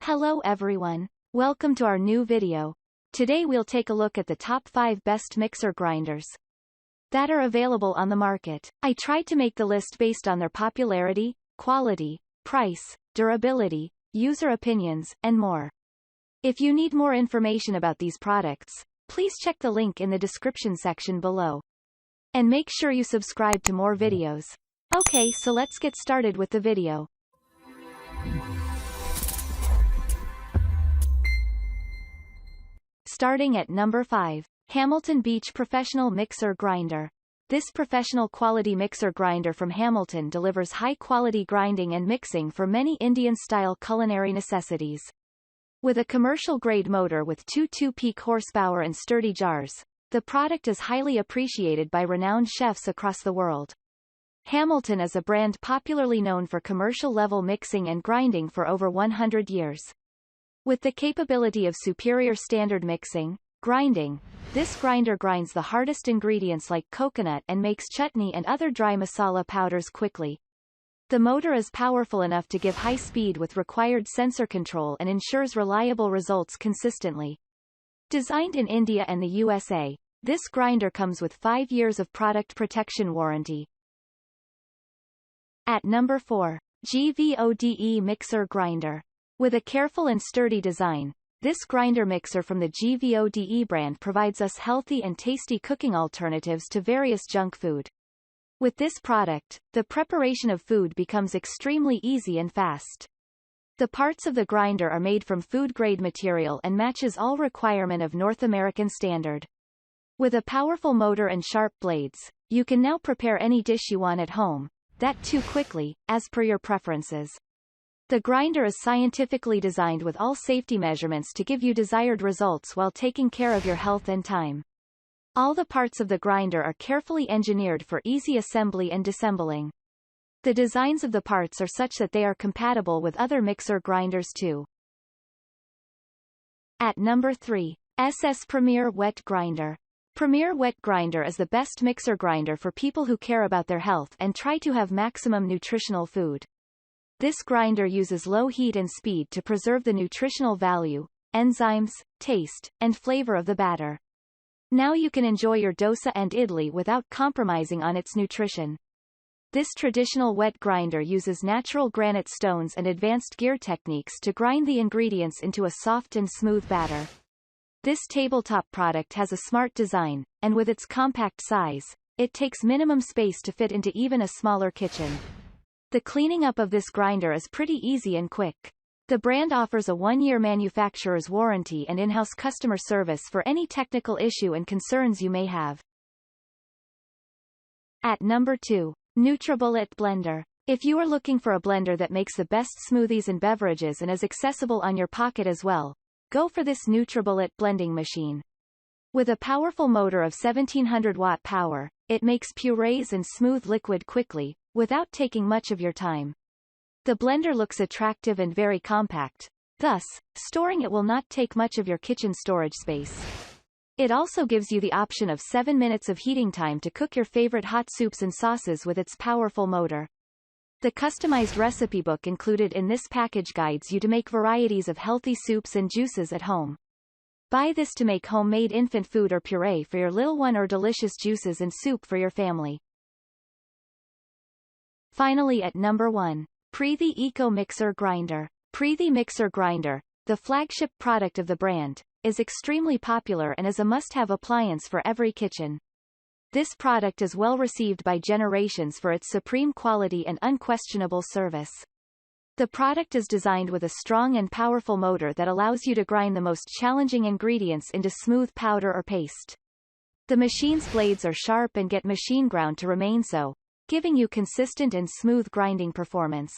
Hello everyone. Welcome to our new video. Today we'll take a look at the top 5 best mixer grinders that are available on the market. I tried to make the list based on their popularity, quality, price, durability, user opinions, and more. If you need more information about these products, please check the link in the description section below. And make sure you subscribe to more videos. Okay, so let's get started with the video. Starting at number 5. Hamilton Beach Professional Mixer Grinder. This professional quality mixer grinder from Hamilton delivers high-quality grinding and mixing for many Indian-style culinary necessities. With a commercial-grade motor with 2 peak horsepower and sturdy jars, the product is highly appreciated by renowned chefs across the world. Hamilton is a brand popularly known for commercial-level mixing and grinding for over 100 years. With the capability of superior standard mixing, grinding, this grinder grinds the hardest ingredients like coconut and makes chutney and other dry masala powders quickly. The motor is powerful enough to give high speed with required sensor control and ensures reliable results consistently. Designed in India and the USA, this grinder comes with 5 years of product protection warranty. At number 4. Gvode Mixer Grinder. With a careful and sturdy design, this grinder mixer from the Gvode brand provides us healthy and tasty cooking alternatives to various junk food. With this product, the preparation of food becomes extremely easy and fast. The parts of the grinder are made from food-grade material and matches all requirement of North American standard. With a powerful motor and sharp blades, you can now prepare any dish you want at home, that too quickly, as per your preferences. The grinder is scientifically designed with all safety measurements to give you desired results while taking care of your health and time. All the parts of the grinder are carefully engineered for easy assembly and disassembling. The designs of the parts are such that they are compatible with other mixer grinders too. At number 3. SS Premier Wet Grinder. Premier Wet Grinder is the best mixer grinder for people who care about their health and try to have maximum nutritional food. This grinder uses low heat and speed to preserve the nutritional value, enzymes, taste, and flavor of the batter. Now you can enjoy your dosa and idli without compromising on its nutrition. This traditional wet grinder uses natural granite stones and advanced gear techniques to grind the ingredients into a soft and smooth batter. This tabletop product has a smart design, and with its compact size, it takes minimum space to fit into even a smaller kitchen. The cleaning up of this grinder is pretty easy and quick. The brand offers a 1-year manufacturer's warranty and in-house customer service for any technical issue and concerns you may have. At number 2. NutriBullet Blender. If you are looking for a blender that makes the best smoothies and beverages and is accessible on your pocket as well, go for this NutriBullet blending machine. With a powerful motor of 1700 watt power, it makes purees and smooth liquid quickly, without taking much of your time. The blender looks attractive and very compact. Thus, storing it will not take much of your kitchen storage space. It also gives you the option of 7 minutes of heating time to cook your favorite hot soups and sauces with its powerful motor. The customized recipe book included in this package guides you to make varieties of healthy soups and juices at home. Buy this to make homemade infant food or puree for your little one or delicious juices and soup for your family. Finally at number 1. Privy Eco Mixer Grinder. Privy Mixer Grinder, the flagship product of the brand, is extremely popular and is a must-have appliance for every kitchen. This product is well received by generations for its supreme quality and unquestionable service. The product is designed with a strong and powerful motor that allows you to grind the most challenging ingredients into smooth powder or paste. The machine's blades are sharp and get machine ground to remain so, giving you consistent and smooth grinding performance.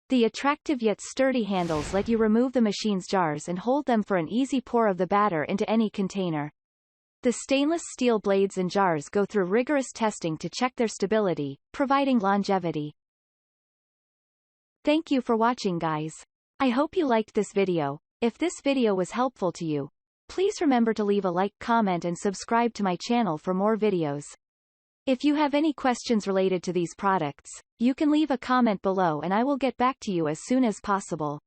The attractive yet sturdy handles let you remove the machine's jars and hold them for an easy pour of the batter into any container. The stainless steel blades and jars go through rigorous testing to check their stability, providing longevity. Thank you for watching, guys. I hope you liked this video. If this video was helpful to you, please remember to leave a like, comment and subscribe to my channel for more videos. If you have any questions related to these products, you can leave a comment below and I will get back to you as soon as possible.